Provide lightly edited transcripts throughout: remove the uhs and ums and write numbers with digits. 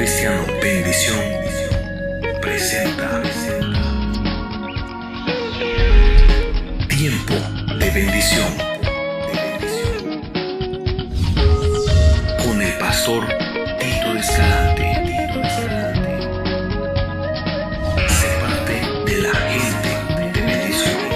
Cristiano Bendición presenta Tiempo de Bendición con el pastor Tito Escalante. Sé parte de la gente de bendición.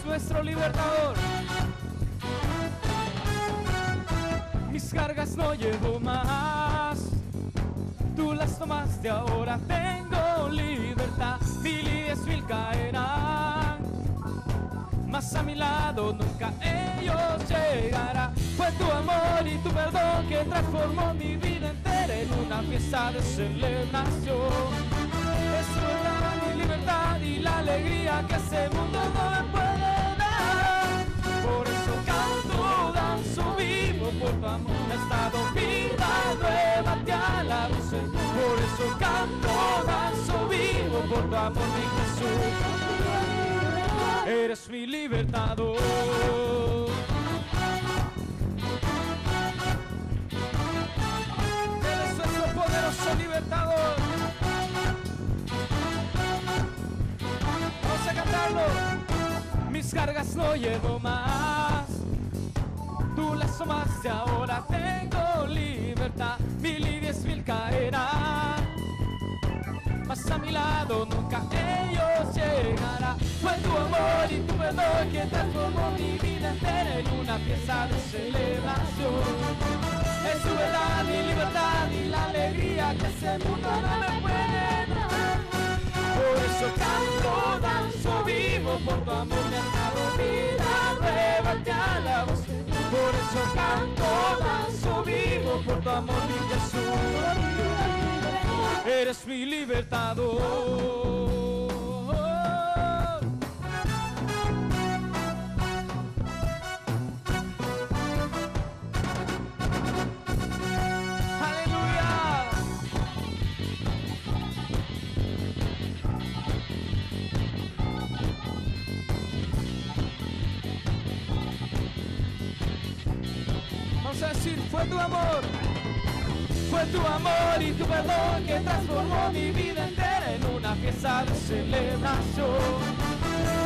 Nuestro libertador. Mis cargas no llevo más, tú las tomaste, ahora tengo libertad. Mil y 10,000 caerán, mas a mi lado nunca ellos llegarán. Fue tu amor y tu perdón que transformó mi vida entera en una fiesta de celebración. Es tu verdad, mi libertad y la alegría que este mundo no me puede. Por eso canto, danzo, vivo por tu amor. Me he estado vida nueva, te alabo, Señor. Por eso canto, danzo, vivo por tu amor, mi Jesús. Eres mi libertador. Eres nuestro poderoso libertador. Vamos a cantarlo. Mis cargas no llevo más, tú las tomaste, ahora tengo libertad. Mil y 10,000 caerán, mas a mi lado nunca ellos llegarán. Fue tu amor y tu perdón que transformó mi vida entera en una fiesta de celebración. Es tu verdad, mi libertad y la alegría que ese mundo no me puede dar. Por eso canto, danzo, vivo por tu amor, me has dado vida nueva, te alabo. Por eso canto, danzo, vivo por tu amor, mi Jesús. Eres mi libertador. Vamos a decir, fue tu amor y tu perdón que transformó mi vida entera en una fiesta de celebración.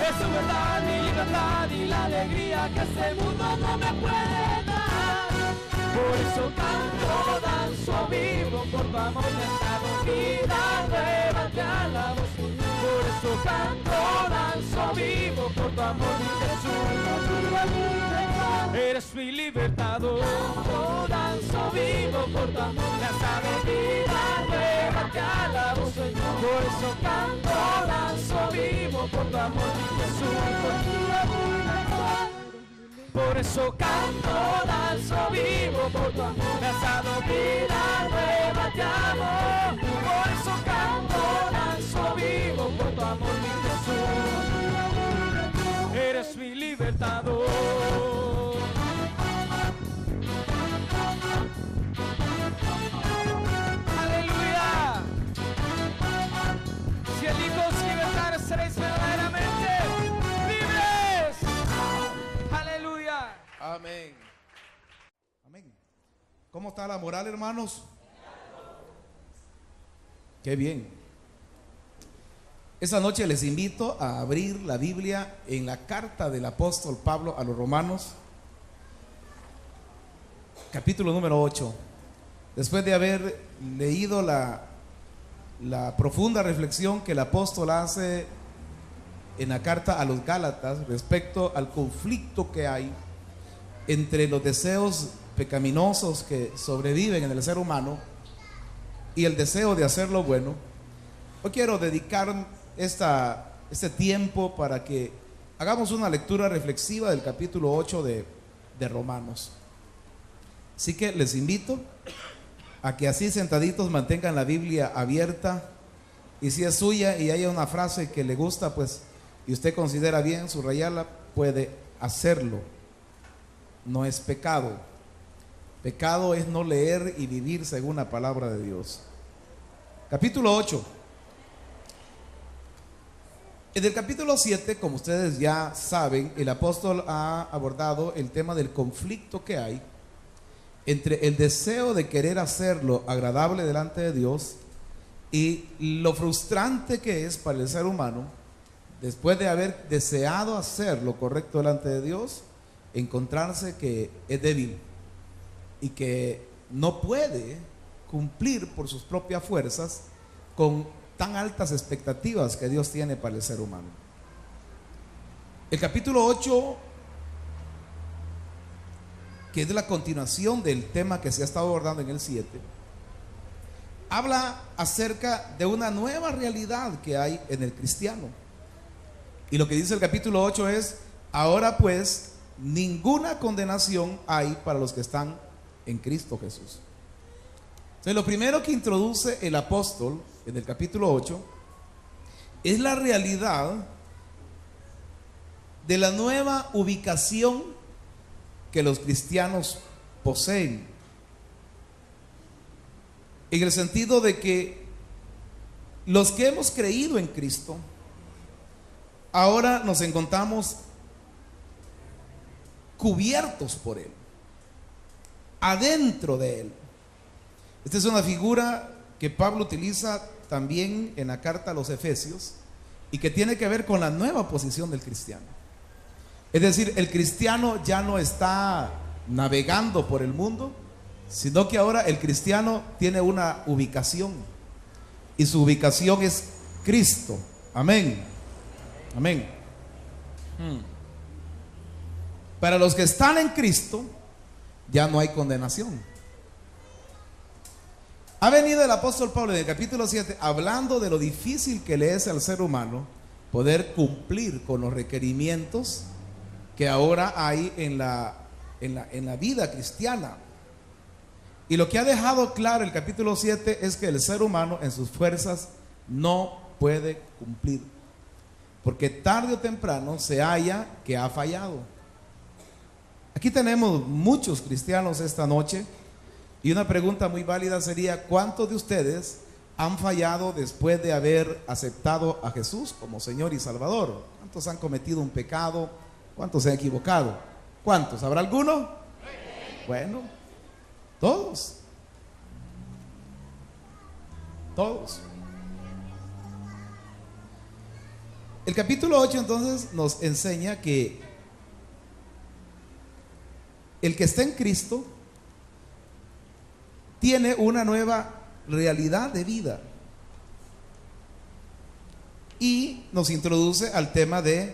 Es tu verdad, mi libertad y la alegría que este mundo no me puede dar. Por eso canto, danzo, vivo por tu amor, me has dado vida nueva, te alabo. Por eso canto, danzo, vivo por tu amor, mi Jesús. Eres mi libertador. Danzo, vivo por tu amor, me has dado vida nueva, te alabo, Señor. Por eso canto, danzo, vivo por tu amor, mi Jesús. Por eso canto, danzo, vivo por tu amor, me has dado vida nueva, te amo. Por eso canto, danzo, vivo por tu amor, mi Jesús. Eres mi libertador. Aleluya. Si el Hijo os libertare, seréis verdaderamente libres. Aleluya. Amén. Amén. ¿Cómo está la moral, hermanos? Qué bien. Esta noche les invito a abrir la Biblia en la carta del apóstol Pablo a los Romanos, capítulo número 8. Después de haber leído la profunda reflexión que el apóstol hace en la carta a los Gálatas respecto al conflicto que hay entre los deseos pecaminosos que sobreviven en el ser humano y el deseo de hacer lo bueno, hoy quiero dedicar este tiempo para que hagamos una lectura reflexiva del capítulo 8 de Romanos. Así que les invito a que así sentaditos mantengan la Biblia abierta, y si es suya y hay una frase que le gusta, pues, y usted considera bien subrayarla, puede hacerlo. No es pecado. Pecado es no leer y vivir según la palabra de Dios. Capítulo 8. En el capítulo 7, como ustedes ya saben, el apóstol ha abordado el tema del conflicto que hay entre el deseo de querer hacerlo agradable delante de Dios y lo frustrante que es para el ser humano, después de haber deseado hacer lo correcto delante de Dios, encontrarse que es débil y que no puede cumplir por sus propias fuerzas con tan altas expectativas que Dios tiene para el ser humano. El capítulo 8, que es la continuación del tema que se ha estado abordando en el 7, habla acerca de una nueva realidad que hay en el cristiano. Y lo que dice el capítulo 8 es: ahora pues ninguna condenación hay para los que están en Cristo Jesús. Entonces, lo primero que introduce el apóstol en el capítulo 8 es la realidad de la nueva ubicación que los cristianos poseen, en el sentido de que los que hemos creído en Cristo ahora nos encontramos cubiertos por Él, adentro de Él. Esta es una figura que Pablo utiliza también en la carta a los Efesios y que tiene que ver con la nueva posición del cristiano. Es decir, el cristiano ya no está navegando por el mundo, sino que ahora el cristiano tiene una ubicación, y su ubicación es Cristo. Amén. Amén. Para los que están en Cristo ya no hay condenación. Ha venido el apóstol Pablo en el capítulo 7 hablando de lo difícil que le es al ser humano poder cumplir con los requerimientos que ahora hay en la vida cristiana. Y lo que ha dejado claro el capítulo 7 es que el ser humano en sus fuerzas no puede cumplir, porque tarde o temprano se halla que ha fallado. Aquí tenemos muchos cristianos esta noche, y una pregunta muy válida sería: ¿cuántos de ustedes han fallado después de haber aceptado a Jesús como Señor y Salvador? ¿Cuántos han cometido un pecado? ¿Cuántos se han equivocado? ¿Cuántos? ¿Habrá alguno? Bueno, todos. Todos. El capítulo 8 entonces nos enseña que el que está en Cristo tiene una nueva realidad de vida, y nos introduce al tema de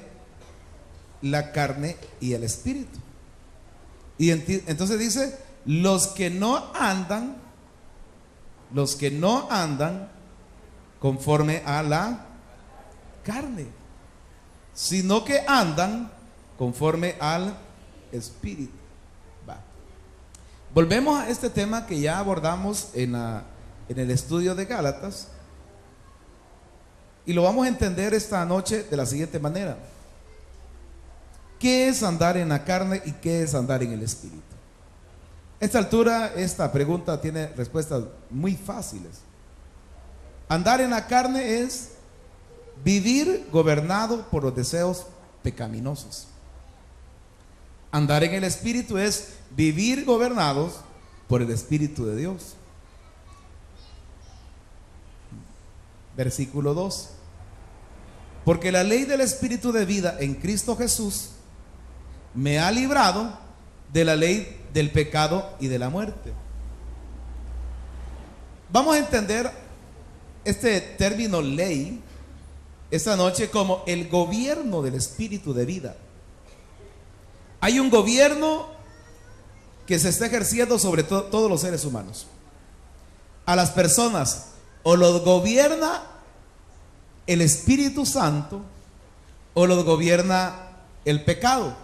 la carne y el espíritu. Y entonces dice: los que no andan conforme a la carne, sino que andan conforme al espíritu. Volvemos a este tema que ya abordamos en el estudio de Gálatas, y lo vamos a entender esta noche de la siguiente manera: ¿qué es andar en la carne y qué es andar en el espíritu? A esta altura, esta pregunta tiene respuestas muy fáciles. Andar en la carne es vivir gobernado por los deseos pecaminosos. Andar en el espíritu es vivir gobernados por el Espíritu de Dios. Versículo 2: porque la ley del Espíritu de vida en Cristo Jesús me ha librado de la ley del pecado y de la muerte. Vamos a entender este término ley esta noche como el gobierno del Espíritu de vida. Hay un gobierno que se está ejerciendo sobre todos los seres humanos. A las personas o los gobierna el Espíritu Santo o los gobierna el pecado.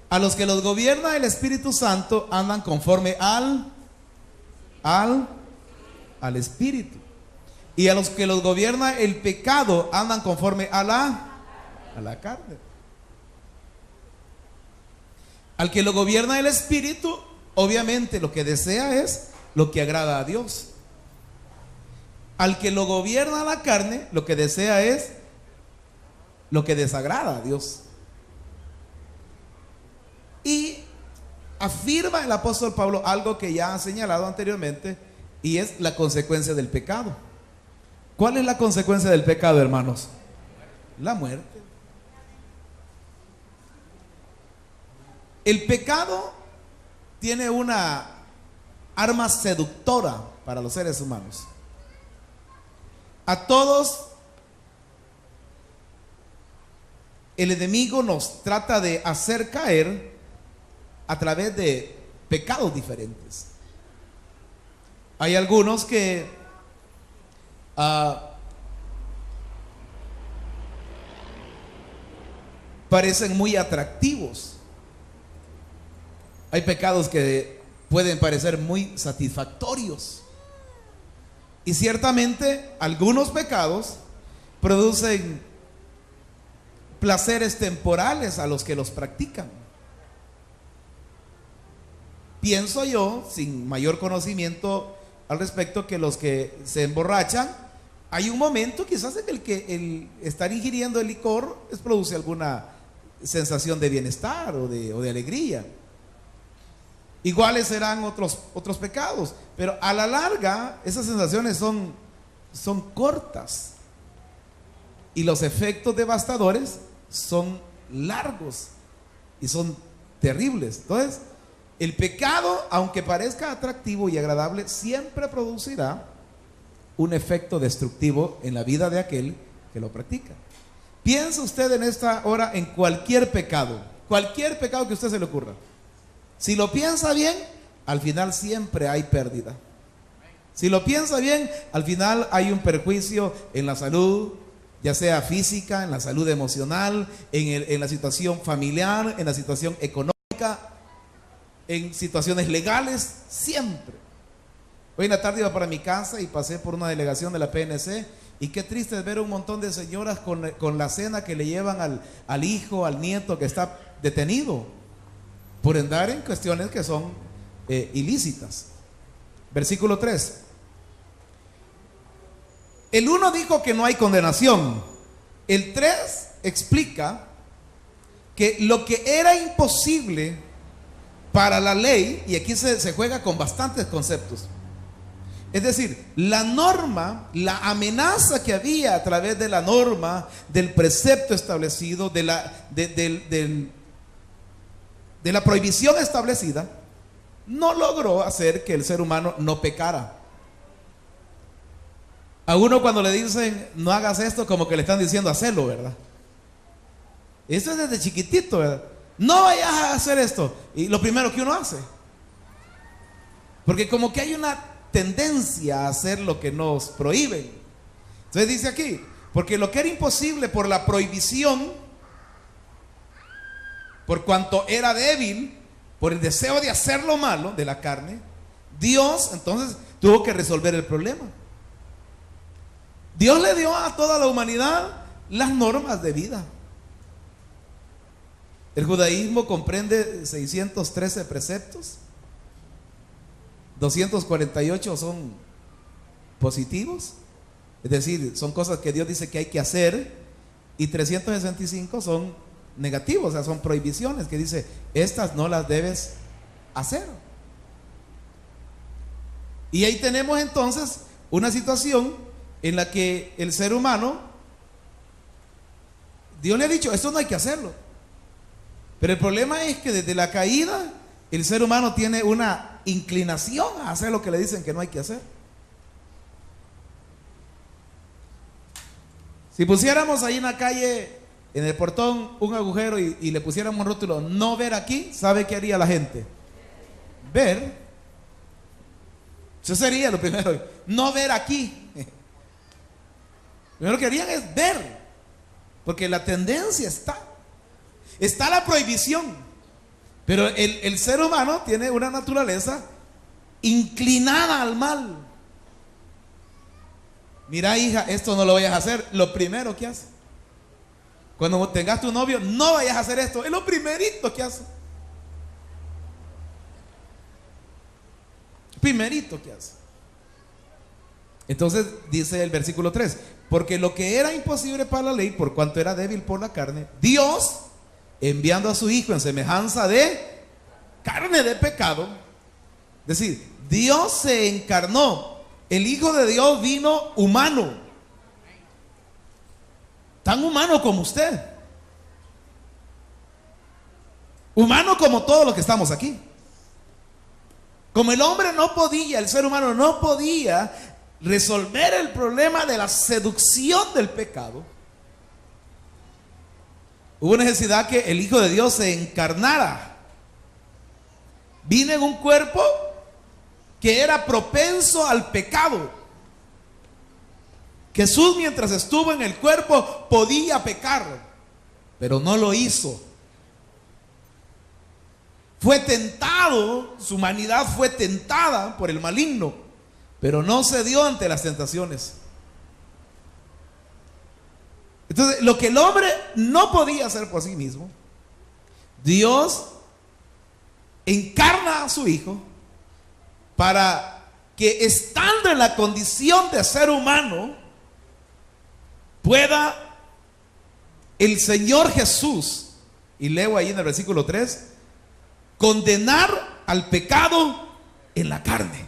A los que los gobierna el Espíritu Santo andan conforme al al Espíritu. Y a los que los gobierna el pecado andan conforme a la carne. Al que lo gobierna el Espíritu, obviamente lo que desea es lo que agrada a Dios. Al que lo gobierna la carne, lo que desea es lo que desagrada a Dios. Y afirma el apóstol Pablo algo que ya ha señalado anteriormente, y es la consecuencia del pecado. ¿Cuál es la consecuencia del pecado, hermanos? La muerte. El pecado tiene una arma seductora para los seres humanos. A todos el enemigo nos trata de hacer caer a través de pecados diferentes. Hay algunos que parecen muy atractivos. Hay pecados que pueden parecer muy satisfactorios. Y ciertamente algunos pecados producen placeres temporales a los que los practican. Pienso yo, sin mayor conocimiento al respecto, que los que se emborrachan, hay un momento quizás en el que el estar ingiriendo el licor les produce alguna sensación de bienestar o de alegría. Iguales serán otros pecados, pero a la larga esas sensaciones son cortas y los efectos devastadores son largos y son terribles. Entonces, el pecado, aunque parezca atractivo y agradable, siempre producirá un efecto destructivo en la vida de aquel que lo practica. Piensa usted en esta hora en cualquier pecado que a usted se le ocurra. Si lo piensa bien, al final siempre hay pérdida. Si lo piensa bien, al final hay un perjuicio en la salud, ya sea física, en la salud emocional, en la situación familiar, en la situación económica, en situaciones legales, siempre. Hoy en la tarde iba para mi casa y pasé por una delegación de la PNC, y qué triste es ver un montón de señoras con la cena que le llevan al hijo, al nieto que está detenido por andar en cuestiones que son ilícitas. Versículo 3. El 1 dijo que no hay condenación. El 3 explica que lo que era imposible para la ley, y aquí se juega con bastantes conceptos. Es decir, la norma, la amenaza que había a través de la norma, del precepto establecido, de la prohibición establecida, no logró hacer que el ser humano no pecara. A uno cuando le dicen no hagas esto, como que le están diciendo hacerlo, ¿verdad? Eso es desde chiquitito, ¿verdad? No vayas a hacer esto. Y lo primero que uno hace, porque como que hay una tendencia a hacer lo que nos prohíben. Entonces dice aquí, porque lo que era imposible por la prohibición, por cuanto era débil, por el deseo de hacer lo malo de la carne, Dios entonces tuvo que resolver el problema. Dios le dio a toda la humanidad las normas de vida. El judaísmo comprende 613 preceptos, 248 son positivos, es decir, son cosas que Dios dice que hay que hacer, y 365 son negativos, o sea, son prohibiciones que dice, estas no las debes hacer. Y ahí tenemos entonces una situación en la que el ser humano, Dios le ha dicho, esto no hay que hacerlo. Pero el problema es que desde la caída, el ser humano tiene una inclinación a hacer lo que le dicen que no hay que hacer. Si pusiéramos ahí en la calle, en el portón, un agujero y le pusiéramos un rótulo, no ver aquí, ¿sabe qué haría la gente? Ver. Eso sería lo primero, no ver aquí. Lo primero que harían es ver, porque la tendencia está la prohibición, pero el ser humano tiene una naturaleza inclinada al mal. Mira, hija, esto no lo vayas a hacer. Lo primero que hace. Cuando tengas tu novio, no vayas a hacer esto. Es lo primerito que hace. Primerito que hace. Entonces dice el versículo 3: porque lo que era imposible para la ley, por cuanto era débil por la carne, Dios, enviando a su Hijo en semejanza de carne de pecado, es decir, Dios se encarnó. El Hijo de Dios vino humano, tan humano como usted, humano como todos los que estamos aquí. Como el hombre no podía, el ser humano no podía resolver el problema de la seducción del pecado, hubo necesidad que el Hijo de Dios se encarnara. Vino en un cuerpo que era propenso al pecado. Jesús, mientras estuvo en el cuerpo, podía pecar, pero no lo hizo. Fue tentado, su humanidad fue tentada por el maligno, pero no cedió ante las tentaciones. Entonces, lo que el hombre no podía hacer por sí mismo, Dios encarna a su Hijo para que, estando en la condición de ser humano, pueda el Señor Jesús, y leo ahí en el versículo 3, condenar al pecado en la carne.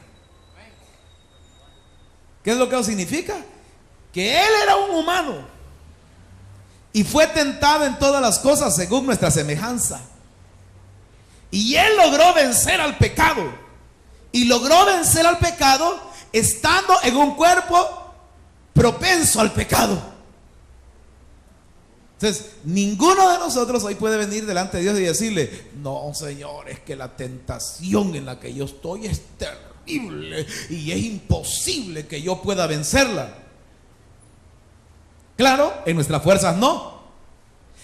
¿Qué es lo que eso significa? Que Él era un humano y fue tentado en todas las cosas según nuestra semejanza, y Él logró vencer al pecado. Y logró vencer al pecado estando en un cuerpo propenso al pecado. Entonces, ninguno de nosotros hoy puede venir delante de Dios y decirle: no, Señor, es que la tentación en la que yo estoy es terrible y es imposible que yo pueda vencerla. Claro, en nuestras fuerzas no.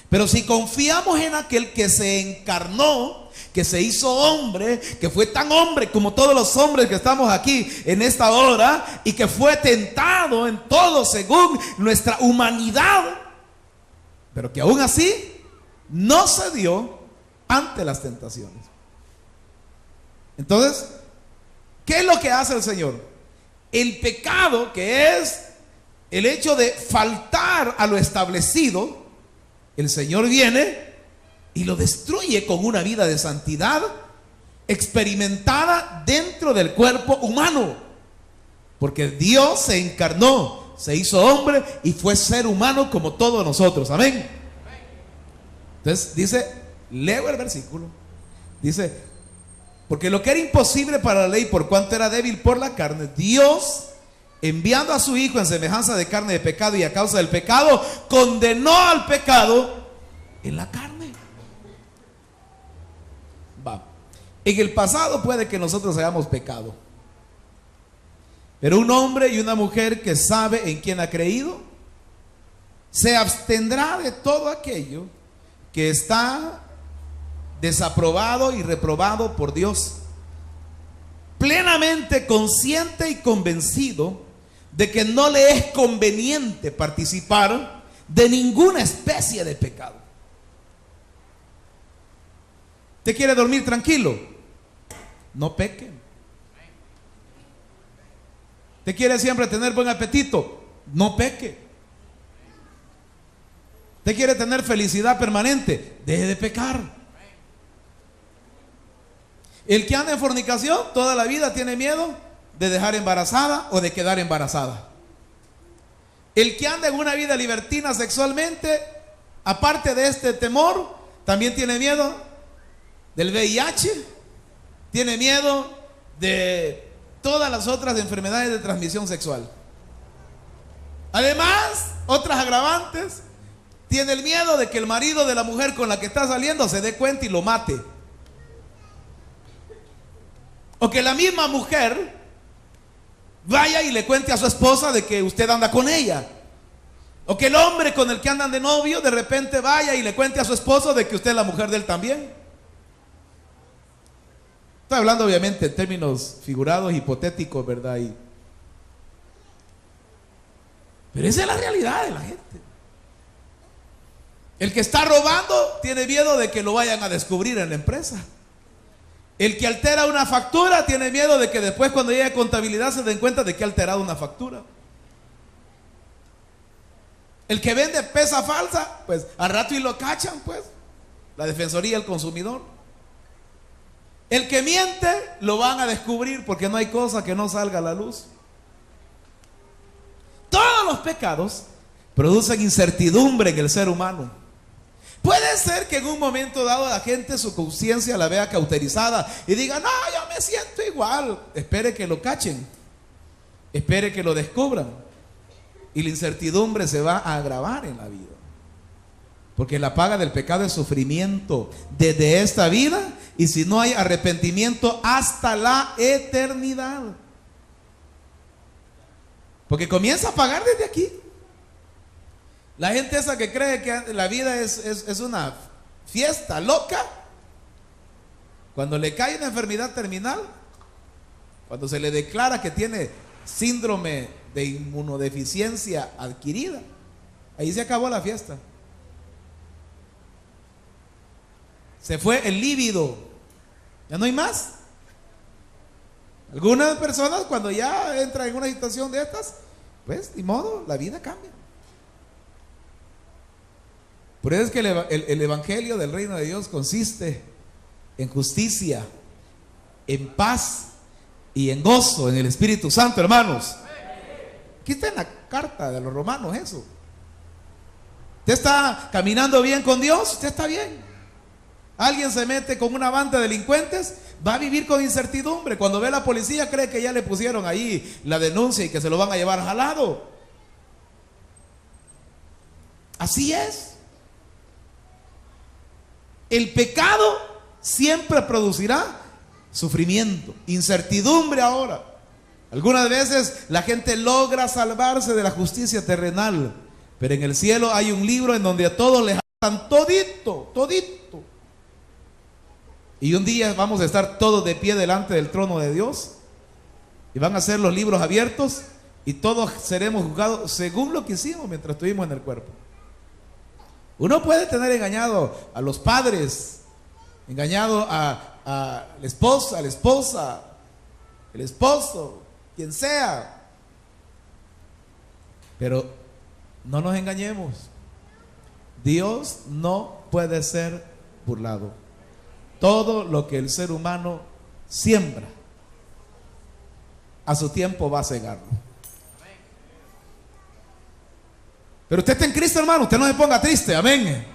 Pero si confiamos en aquel que se encarnó, que se hizo hombre, que fue tan hombre como todos los hombres que estamos aquí en esta hora, y que fue tentado en todo según nuestra humanidad, pero que aún así no cedió ante las tentaciones. Entonces, ¿qué es lo que hace el Señor? El pecado, que es el hecho de faltar a lo establecido, el Señor viene y lo destruye con una vida de santidad experimentada dentro del cuerpo humano, porque Dios se encarnó, se hizo hombre y fue ser humano como todos nosotros. Amén. Entonces dice, leo el versículo, dice: porque lo que era imposible para la ley, por cuanto era débil por la carne, Dios, enviando a su Hijo en semejanza de carne de pecado, y a causa del pecado condenó al pecado en la carne. Va. En el pasado puede que nosotros hayamos pecado, pero un hombre y una mujer que sabe en quién ha creído se abstendrá de todo aquello que está desaprobado y reprobado por Dios, plenamente consciente y convencido de que no le es conveniente participar de ninguna especie de pecado. ¿Te quiere dormir tranquilo? No peque. ¿Te quiere siempre tener buen apetito? No peque. ¿Te quiere tener felicidad permanente? Deje de pecar. El que anda en fornicación toda la vida tiene miedo de dejar embarazada o de quedar embarazada. El que anda en una vida libertina sexualmente, aparte de este temor, también tiene miedo del VIH, tiene miedo de todas las otras enfermedades de transmisión sexual. Además, otras agravantes, tiene el miedo de que el marido de la mujer con la que está saliendo se dé cuenta y lo mate. O que la misma mujer vaya y le cuente a su esposa de que usted anda con ella. O que el hombre con el que andan de novio de repente vaya y le cuente a su esposo de que usted es la mujer de él también. Estoy hablando obviamente en términos figurados, hipotéticos, ¿verdad? Pero esa es la realidad de la gente. El que está robando tiene miedo de que lo vayan a descubrir en la empresa. El que altera una factura tiene miedo de que después, cuando llegue a contabilidad, se den cuenta de que ha alterado una factura. El que vende pesa falsa, pues al rato y lo cachan, pues la Defensoría del Consumidor. El que miente lo van a descubrir, porque no hay cosa que no salga a la luz. Todos los pecados producen incertidumbre en el ser humano. Puede ser que en un momento dado la gente, su conciencia la vea cauterizada y diga: no, yo me siento igual. Espere que lo cachen, espere que lo descubran, y la incertidumbre se va a agravar en la vida, porque la paga del pecado es sufrimiento desde esta vida, y si no hay arrepentimiento, hasta la eternidad, porque comienza a pagar desde aquí. La gente esa que cree que la vida es una fiesta loca, cuando le cae una enfermedad terminal, cuando se le declara que tiene síndrome de inmunodeficiencia adquirida, ahí se acabó la fiesta. Se fue el líbido, ya no hay más. Algunas personas, cuando ya entran en una situación de estas, pues ni modo, la vida cambia. Por eso es que el evangelio del reino de Dios consiste en justicia, en paz y en gozo en el Espíritu Santo, hermanos. Aquí está en la carta de los romanos eso. Usted está caminando bien con Dios, usted está bien. Alguien se mete con una banda de delincuentes, va a vivir con incertidumbre. Cuando ve a la policía, cree que ya le pusieron ahí la denuncia y que se lo van a llevar jalado. Así es. El pecado siempre producirá sufrimiento, incertidumbre ahora. Algunas veces la gente logra salvarse de la justicia terrenal, pero en el cielo hay un libro en donde a todos les dan todito, todito. Y un día vamos a estar todos de pie delante del trono de Dios, y van a ser los libros abiertos, y todos seremos juzgados según lo que hicimos mientras estuvimos en el cuerpo. Uno puede tener engañado a los padres, engañado a la esposa, el esposo, quien sea. Pero no nos engañemos. Dios no puede ser burlado. Todo lo que el ser humano siembra, a su tiempo va a cegarlo. Pero usted está en Cristo, hermano, usted no se ponga triste, amén.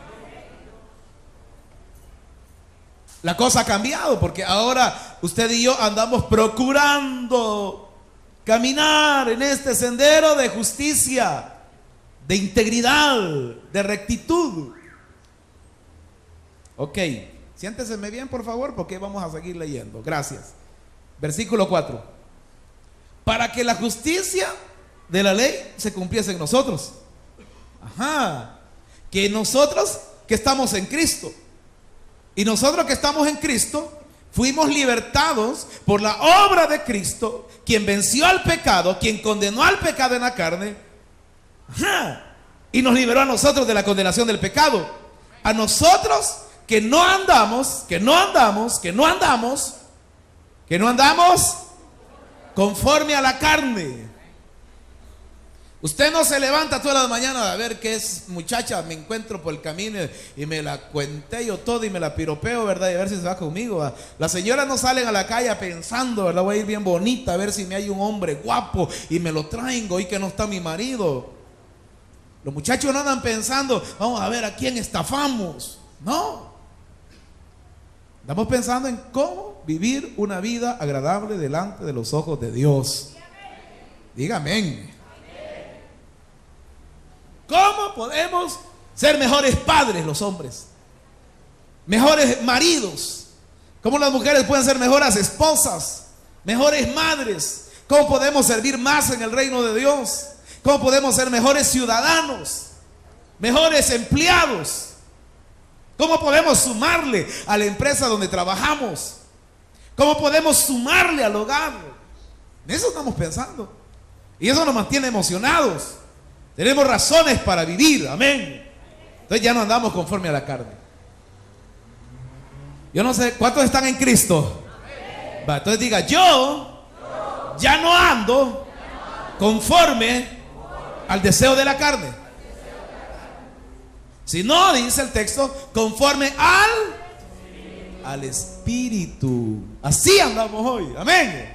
La cosa ha cambiado, porque ahora usted y yo andamos procurando caminar en este sendero de justicia, de integridad, de rectitud. Ok, siénteseme bien, por favor, porque vamos a seguir leyendo. Gracias. Versículo 4. Para que la justicia de la ley se cumpliese en nosotros. Ajá, que nosotros que estamos en Cristo, y nosotros que estamos en Cristo fuimos libertados por la obra de Cristo, quien venció al pecado, quien condenó al pecado en la carne. Ajá, y nos liberó a nosotros de la condenación del pecado. A nosotros que no andamos conforme a la carne. Usted no se levanta todas las mañanas a ver qué es muchacha me encuentro por el camino y me la cuenté yo todo y me la piropeo, ¿verdad? Y a ver si se va conmigo, ¿verdad? Las señoras no salen a la calle pensando, ¿verdad? Voy a ir bien bonita a ver si me hay un hombre guapo y me lo traigo y que no está mi marido. Los muchachos no andan pensando, vamos a ver a quién estafamos. No. Estamos pensando en cómo vivir una vida agradable delante de los ojos de Dios. Dígame. ¿Cómo podemos ser mejores padres los hombres? Mejores maridos. ¿Cómo las mujeres pueden ser mejores esposas? Mejores madres. ¿Cómo podemos servir más en el reino de Dios? ¿Cómo podemos ser mejores ciudadanos? Mejores empleados. ¿Cómo podemos sumarle a la empresa donde trabajamos? ¿Cómo podemos sumarle al hogar? En eso estamos pensando. Y eso nos mantiene emocionados. Tenemos razones para vivir, amén. Entonces ya no andamos conforme a la carne. Yo no sé, ¿cuántos están en Cristo? Va, entonces diga, yo ya no ando conforme al deseo de la carne. Si no, dice el texto, conforme al Espíritu. Así andamos hoy, amén.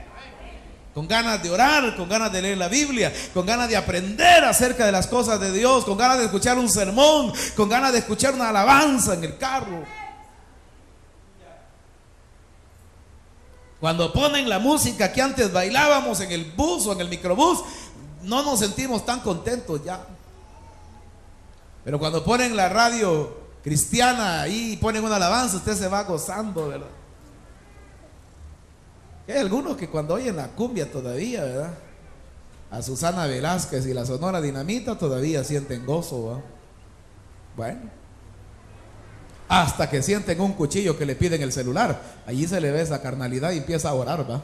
Con ganas de orar, con ganas de leer la Biblia, con ganas de aprender acerca de las cosas de Dios, con ganas de escuchar un sermón, con ganas de escuchar una alabanza en el carro. Cuando ponen la música que antes bailábamos en el bus o en el microbús, no nos sentimos tan contentos ya. Pero cuando ponen la radio cristiana ahí y ponen una alabanza, usted se va gozando, ¿verdad? Hay algunos que cuando oyen la cumbia todavía, ¿verdad? A Susana Velázquez y la Sonora Dinamita todavía sienten gozo, ¿verdad? Bueno, hasta que sienten un cuchillo que le piden el celular, allí se le ve esa carnalidad y empieza a orar, ¿va?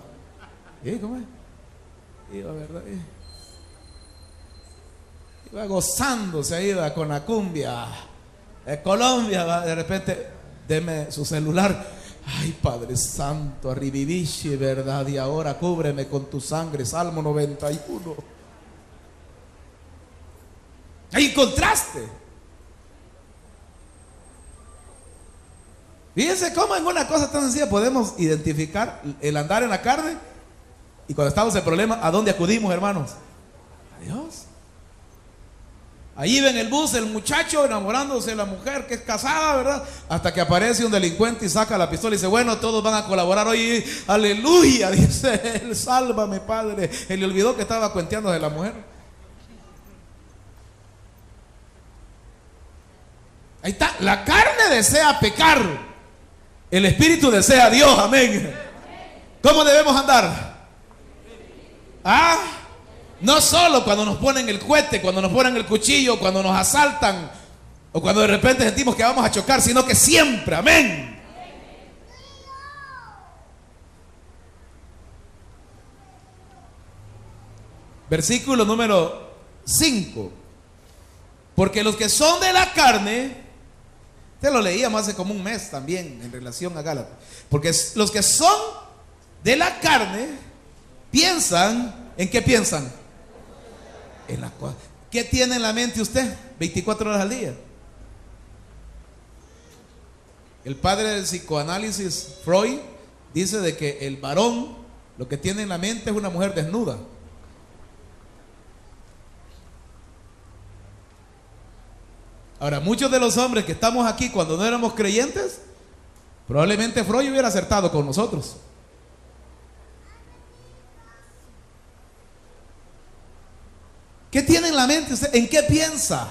¿Y cómo es? Iba, ¿verdad? Iba gozándose ahí, ¿va? Con la cumbia de Colombia, ¿va? De repente, deme su celular. Ay, Padre Santo, arribidishi, ¿verdad? Y ahora cúbreme con tu sangre, Salmo 91. Hay contraste. Fíjense cómo en una cosa tan sencilla podemos identificar el andar en la carne. Y cuando estamos en problema, ¿a dónde acudimos, hermanos? A Dios. Ahí ven el bus, el muchacho enamorándose de la mujer que es casada, ¿verdad? Hasta que aparece un delincuente y saca la pistola y dice, bueno, todos van a colaborar hoy. Aleluya, dice él, sálvame, Padre. Él le olvidó que estaba cuenteando de la mujer. Ahí está, la carne desea pecar, el espíritu desea a Dios, amén. ¿Cómo debemos andar? ¿Ah? No solo cuando nos ponen el cohete, cuando nos ponen el cuchillo, cuando nos asaltan o cuando de repente sentimos que vamos a chocar, sino que siempre, amén. Versículo número 5. Porque los que son de la carne, te lo leíamos hace como un mes también en relación a Gálatas. Porque los que son de la carne piensan, ¿en qué piensan? En la cosa. ¿Qué tiene en la mente usted 24 horas al día? El padre del psicoanálisis, Freud, dice de que el varón lo que tiene en la mente es una mujer desnuda. Ahora, muchos de los hombres que estamos aquí cuando no éramos creyentes, probablemente Freud hubiera acertado con nosotros. ¿Qué tiene en la mente usted? ¿En qué piensa?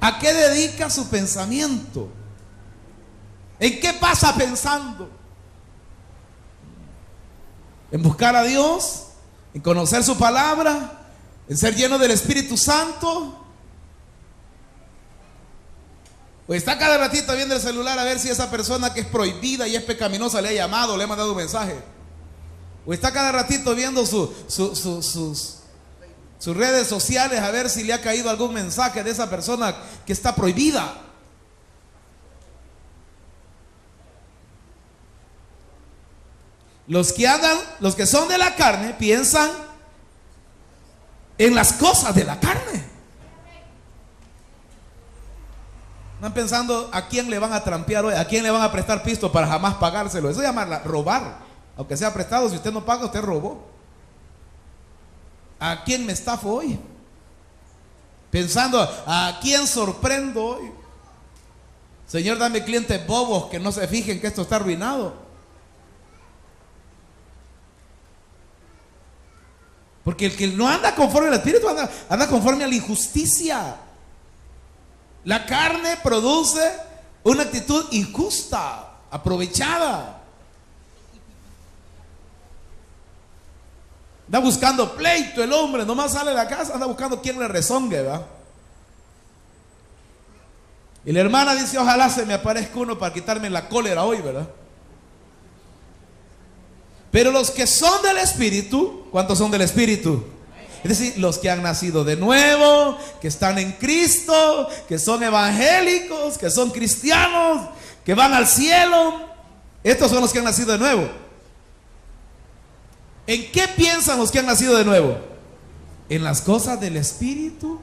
¿A qué dedica su pensamiento? ¿En qué pasa pensando? ¿En buscar a Dios? ¿En conocer su palabra? ¿En ser lleno del Espíritu Santo? ¿O está cada ratito viendo el celular a ver si esa persona que es prohibida y es pecaminosa le ha llamado, le ha mandado un mensaje? ¿O está cada ratito viendo sus redes sociales a ver si le ha caído algún mensaje de esa persona que está prohibida? Los que son de la carne piensan en las cosas de la carne. Están pensando a quién le van a trampear hoy, a quién le van a prestar pisto para jamás pagárselo. Eso se llama robar. Aunque sea prestado, si usted no paga, usted robó. ¿A quién me estafo hoy? Pensando, ¿a quién sorprendo hoy? Señor, dame clientes bobos que no se fijen que esto está arruinado. Porque el que no anda conforme al Espíritu anda conforme a la injusticia. La carne produce una actitud injusta, aprovechada. Anda buscando pleito el hombre, nomás sale de la casa, anda buscando quien le rezongue, ¿va? Y la hermana dice, ojalá se me aparezca uno para quitarme la cólera hoy, ¿verdad? Pero los que son del Espíritu, ¿cuántos son del Espíritu? Es decir, los que han nacido de nuevo, que están en Cristo, que son evangélicos, que son cristianos, que van al cielo. Estos son los que han nacido de nuevo. ¿En qué piensan los que han nacido de nuevo? En las cosas del Espíritu.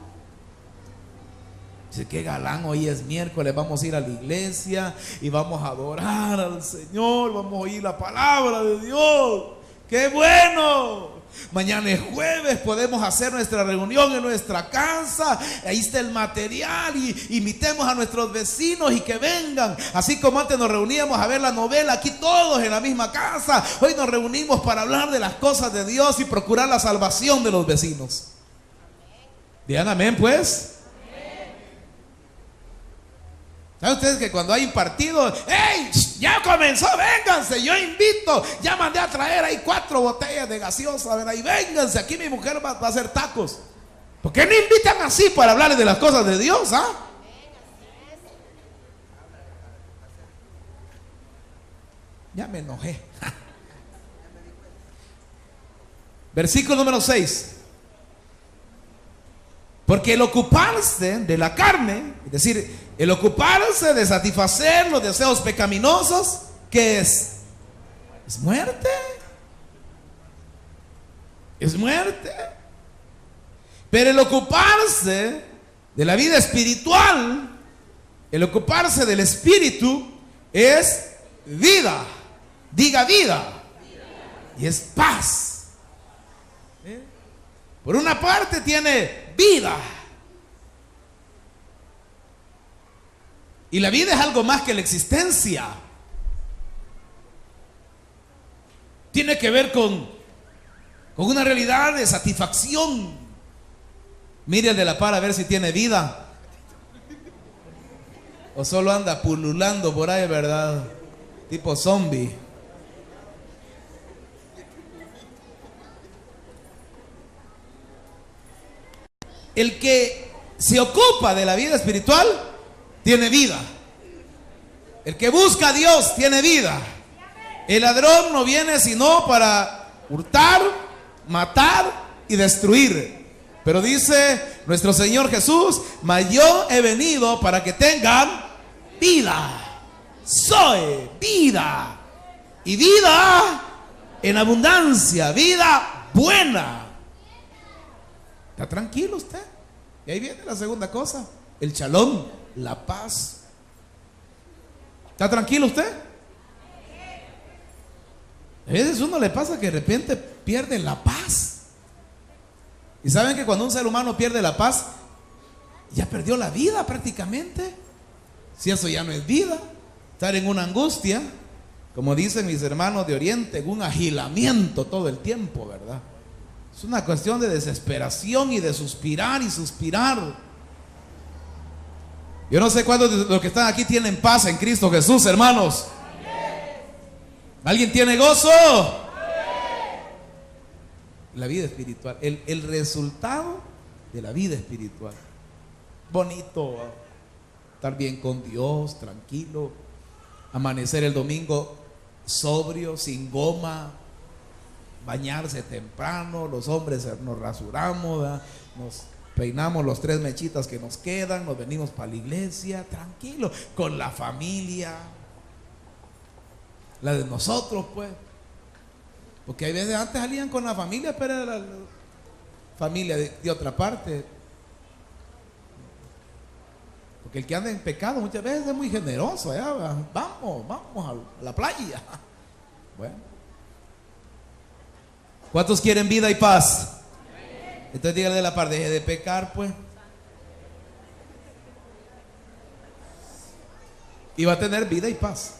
Dice, qué galán, hoy es miércoles, vamos a ir a la iglesia y vamos a adorar al Señor, vamos a oír la palabra de Dios. ¡Qué bueno! Mañana es jueves, podemos hacer nuestra reunión en nuestra casa. Ahí está el material y invitemos a nuestros vecinos y que vengan. Así como antes nos reuníamos a ver la novela aquí todos en la misma casa, hoy nos reunimos para hablar de las cosas de Dios y procurar la salvación de los vecinos. Digan amén, pues. ¿Saben ustedes que cuando hay un partido, ¡hey! Ya comenzó, vénganse, yo invito, ya mandé a traer ahí 4 botellas de gaseosa, ¿verdad? Y vénganse, aquí mi mujer va a hacer tacos. ¿Por qué no invitan así para hablarles de las cosas de Dios, ah? Ya me enojé. Versículo número 6. Porque el ocuparse de la carne, es decir, el ocuparse de satisfacer los deseos pecaminosos, ¿qué es? Es muerte. Es muerte. Pero el ocuparse de la vida espiritual, el ocuparse del Espíritu, es vida. Diga vida. Y es paz. Por una parte tiene vida. Y la vida es algo más que la existencia. Tiene que ver con una realidad de satisfacción. Mire al de la par a ver si tiene vida. O solo anda pululando por ahí, ¿verdad? Tipo zombie. El que se ocupa de la vida espiritual tiene vida. El que busca a Dios tiene vida. El ladrón no viene sino para hurtar, matar y destruir. Pero dice nuestro Señor Jesús, mas yo he venido para que tengan vida. Soy vida. Y vida en abundancia, vida buena. ¿Está tranquilo usted? Y ahí viene la segunda cosa, el shalom, la paz. ¿Está tranquilo usted? A veces a uno le pasa que de repente pierde la paz. Y saben que cuando un ser humano pierde la paz, ya perdió la vida prácticamente. Si eso ya no es vida, estar en una angustia, como dicen mis hermanos de Oriente, en un agilamiento todo el tiempo, ¿verdad? Es una cuestión de desesperación y de suspirar y suspirar. Yo no sé cuántos de los que están aquí tienen paz en Cristo Jesús, hermanos. ¿Alguien tiene gozo? La vida espiritual, el resultado de la vida espiritual. Bonito, estar bien con Dios, tranquilo, amanecer el domingo sobrio, sin goma, bañarse temprano, los hombres nos rasuramos, ¿verdad? Nos peinamos los 3 mechitas que nos quedan, nos venimos para la iglesia, tranquilo, con la familia, la de nosotros, pues. Porque hay veces antes salían con la familia, pero era la familia de otra parte. Porque el que anda en pecado muchas veces es muy generoso, ¿ya? Vamos a la playa. Bueno. ¿Cuántos quieren vida y paz? Entonces dígale de la par, deje de pecar, pues. Y va a tener vida y paz.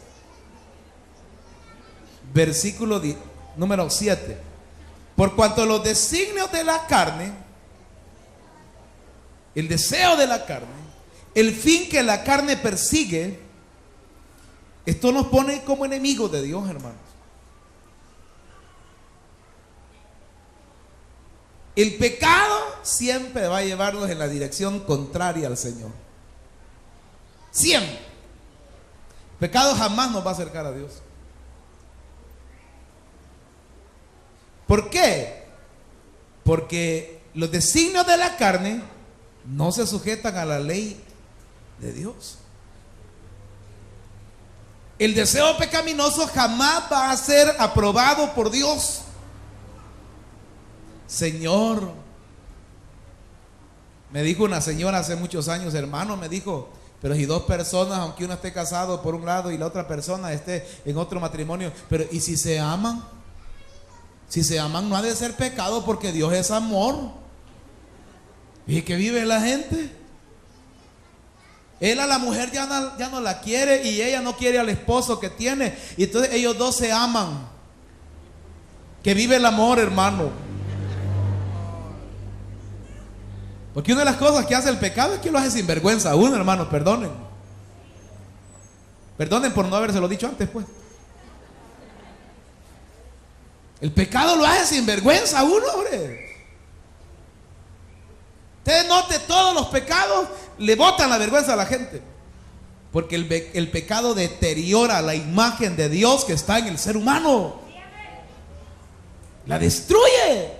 Versículo número 7. Por cuanto los designios de la carne, el deseo de la carne, el fin que la carne persigue, esto nos pone como enemigos de Dios, hermanos. El pecado siempre va a llevarnos en la dirección contraria al Señor. Siempre. El pecado jamás nos va a acercar a Dios. ¿Por qué? Porque los designios de la carne no se sujetan a la ley de Dios. El deseo pecaminoso jamás va a ser aprobado por Dios. Señor, me dijo una señora hace muchos años, hermano, me dijo, pero si dos personas, aunque una esté casado por un lado y la otra persona esté en otro matrimonio, pero ¿y si se aman? Si se aman no ha de ser pecado, porque Dios es amor. ¿Y que vive la gente? Él a la mujer ya no la quiere, y ella no quiere al esposo que tiene, y entonces ellos dos se aman. Que vive el amor, hermano. Porque una de las cosas que hace el pecado es que lo hace sin vergüenza a uno, hermano. Perdonen. Perdonen por no habérselo dicho antes, pues. El pecado lo hace sin vergüenza a uno, hombre. Usted note, todos los pecados le botan la vergüenza a la gente. Porque el pecado deteriora la imagen de Dios que está en el ser humano. La destruye.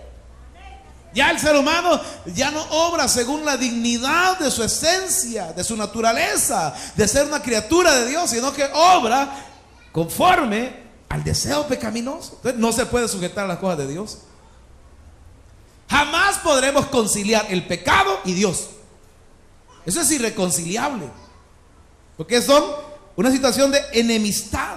Ya el ser humano ya no obra según la dignidad de su esencia, de su naturaleza, de ser una criatura de Dios, sino que obra conforme al deseo pecaminoso. Entonces no se puede sujetar a las cosas de Dios. Jamás podremos conciliar el pecado y Dios. Eso es irreconciliable, porque son una situación de enemistad.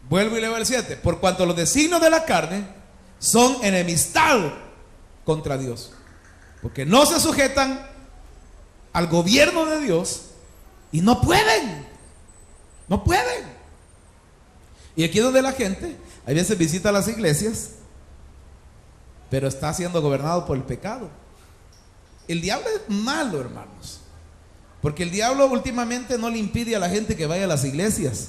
Vuelvo y leo el 7. Por cuanto los designios de la carne son enemistad contra Dios, porque no se sujetan al gobierno de Dios y no pueden. No pueden. Y aquí es donde la gente a veces visita las iglesias, pero está siendo gobernado por el pecado. El diablo es malo, hermanos, porque el diablo últimamente no le impide a la gente que vaya a las iglesias.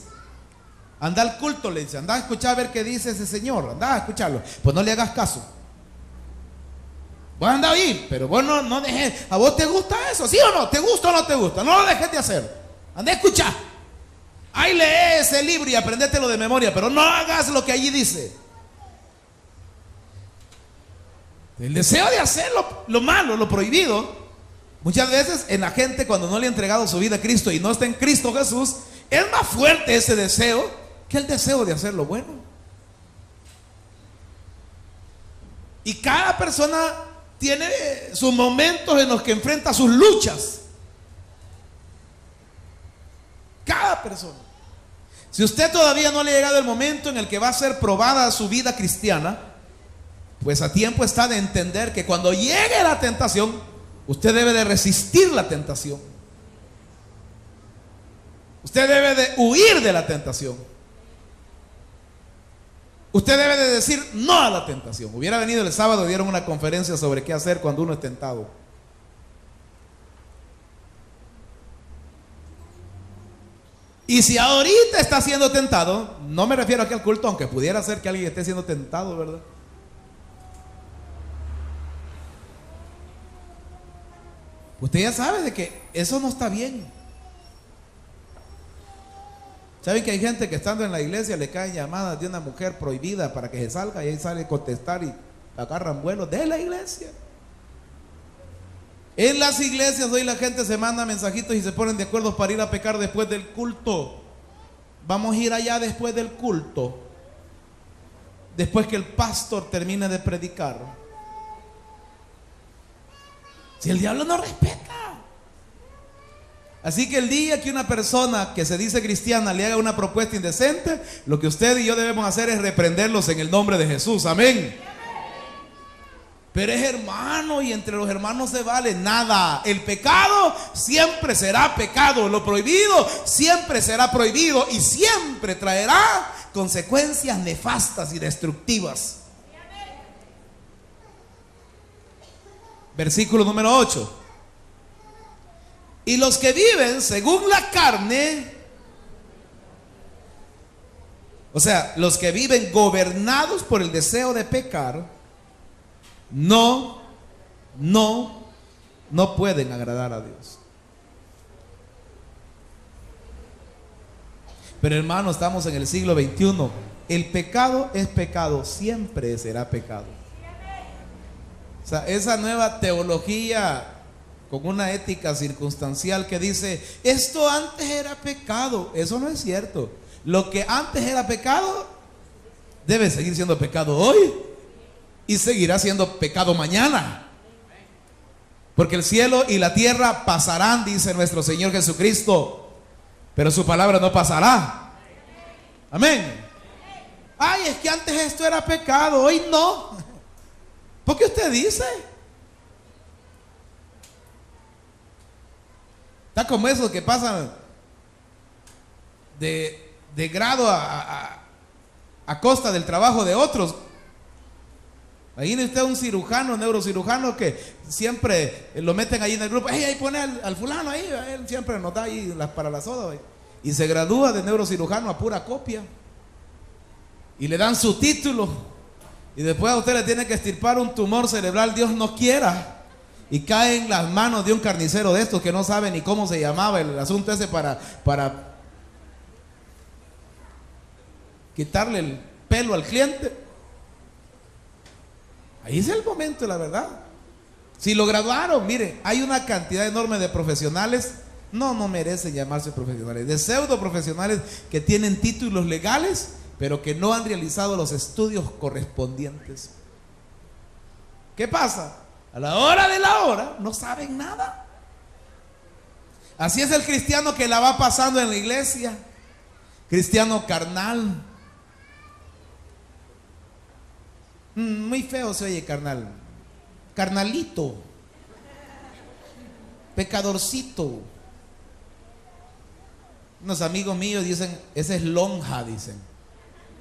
Anda al culto, le dice, anda a escuchar a ver qué dice ese señor, anda a escucharlo. Pues no le hagas caso. Vos anda a oír, pero vos no dejes. ¿A vos te gusta eso? ¿Sí o no? ¿Te gusta o no te gusta? No lo dejes de hacer. Anda a escuchar. Ahí lee ese libro y aprendételo de memoria, pero no hagas lo que allí dice. El deseo de hacer lo malo, lo prohibido, muchas veces en la gente, cuando no le ha entregado su vida a Cristo y no está en Cristo Jesús, es más fuerte ese deseo que el deseo de hacer lo bueno. Y cada persona tiene sus momentos en los que enfrenta sus luchas. Cada persona. Si usted todavía no le ha llegado el momento en el que va a ser probada su vida cristiana, pues a tiempo está de entender que cuando llegue la tentación, usted debe de resistir la tentación. Usted debe de huir de la tentación. Usted debe de decir no a la tentación. Hubiera venido el sábado y dieron una conferencia sobre qué hacer cuando uno es tentado. Y si ahorita está siendo tentado, no me refiero aquí al culto, aunque pudiera ser que alguien esté siendo tentado, ¿verdad? Usted ya sabe de que eso no está bien. ¿Saben que hay gente que estando en la iglesia le caen llamadas de una mujer prohibida para que se salga, y ahí sale a contestar y agarran vuelo de la iglesia? En las iglesias hoy la gente se manda mensajitos y se ponen de acuerdo para ir a pecar después del culto. Vamos a ir allá después del culto, después que el pastor termine de predicar. Si el diablo no respeta. Así que el día que una persona que se dice cristiana le haga una propuesta indecente, lo que usted y yo debemos hacer es reprenderlos en el nombre de Jesús. Amén. Pero es hermano, y entre los hermanos se vale nada. El pecado siempre será pecado. Lo prohibido siempre será prohibido y siempre traerá consecuencias nefastas y destructivas. Versículo número 8. Y los que viven según la carne, o sea, los que viven gobernados por el deseo de pecar, no pueden agradar a Dios. Pero hermano, estamos en el siglo XXI. El pecado es pecado, siempre será pecado. O sea, esa nueva teología con una ética circunstancial que dice, esto antes era pecado, eso no es cierto. Lo que antes era pecado debe seguir siendo pecado hoy y seguirá siendo pecado mañana. Porque el cielo y la tierra pasarán, dice nuestro Señor Jesucristo, pero su palabra no pasará. Amén. Ay, es que antes esto era pecado, hoy no. ¿Por qué usted dice? Está como esos que pasan de grado a costa del trabajo de otros. Imagine usted un cirujano, neurocirujano, que siempre lo meten ahí en el grupo. Hey, ahí pone al fulano ahí, él siempre nos da ahí para la soda. Y se gradúa de neurocirujano a pura copia. Y le dan su título. Y después a usted le tiene que extirpar un tumor cerebral, Dios no quiera. Y cae en las manos de un carnicero de estos que no sabe ni cómo se llamaba el asunto ese para quitarle el pelo al cliente. Ahí es el momento, la verdad. Si lo graduaron, mire, hay una cantidad enorme de profesionales, no merecen llamarse profesionales, de pseudo profesionales que tienen títulos legales, pero que no han realizado los estudios correspondientes. ¿Qué pasa? A la hora de la hora no saben nada. Así es el cristiano que la va pasando en la iglesia, cristiano carnal. Muy feo se oye carnal, carnalito, pecadorcito. Unos amigos míos dicen, ese es lonja, dicen.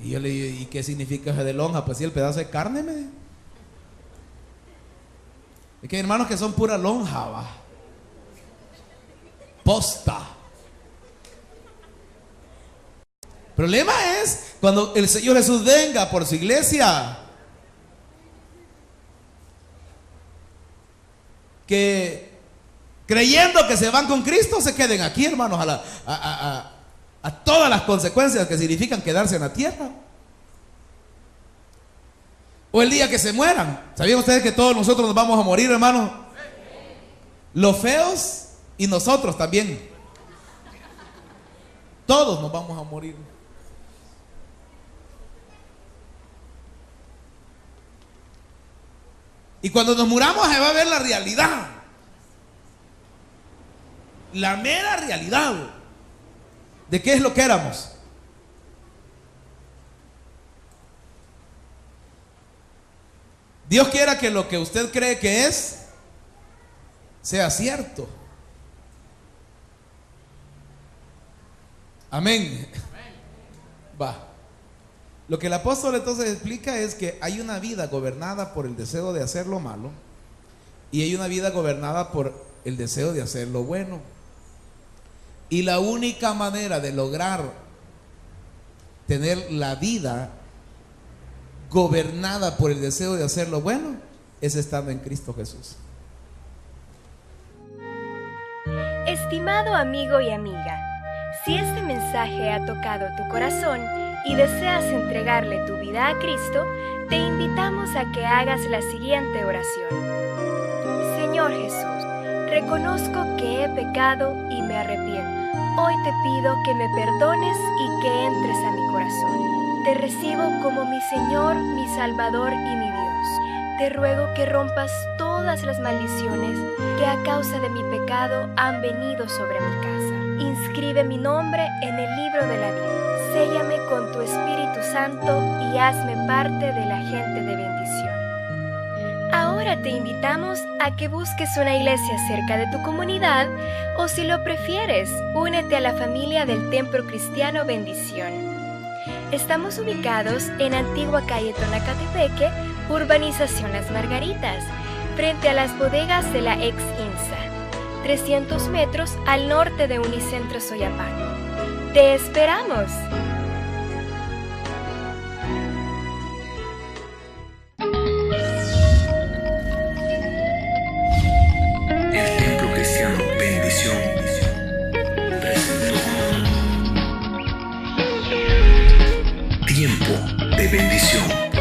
Y yo le digo, ¿y qué significa ese de lonja? Pues sí, el pedazo de carne, me. Es que hay hermanos que son pura lonja, va. Posta. El problema es cuando el Señor Jesús venga por su iglesia, que creyendo que se van con Cristo se queden aquí, hermanos, a todas las consecuencias que significan quedarse en la tierra. O el día que se mueran. ¿Sabían ustedes que todos nosotros nos vamos a morir, hermanos? Los feos y nosotros también. Todos nos vamos a morir. Y cuando nos muramos se va a ver la realidad. La mera realidad de qué es lo que éramos. Dios quiera que lo que usted cree que es sea cierto. Amén. Va. Lo que el apóstol entonces explica es que hay una vida gobernada por el deseo de hacer lo malo y hay una vida gobernada por el deseo de hacer lo bueno. Y la única manera de lograr tener la vida gobernada por el deseo de hacer lo bueno es estando en Cristo Jesús. Estimado amigo y amiga, si este mensaje ha tocado tu corazón y deseas entregarle tu vida a Cristo, te invitamos a que hagas la siguiente oración. Señor Jesús, reconozco que he pecado y me arrepiento. Hoy te pido que me perdones y que entres a mi corazón. Te recibo como mi Señor, mi Salvador y mi Dios. Te ruego que rompas todas las maldiciones que a causa de mi pecado han venido sobre mi casa. Inscribe mi nombre en el libro de la vida. Séllame con tu Espíritu Santo y hazme parte de la gente de bendición. Ahora te invitamos a que busques una iglesia cerca de tu comunidad o, si lo prefieres, únete a la familia del Templo Cristiano Bendición. Estamos ubicados en Antigua Calle Tonacatepeque, Urbanización Las Margaritas, frente a las bodegas de la ex INSA, 300 metros al norte de Unicentro Soyapango. ¡Te esperamos! El Templo Cristiano Bendición presentó tiempo de bendición.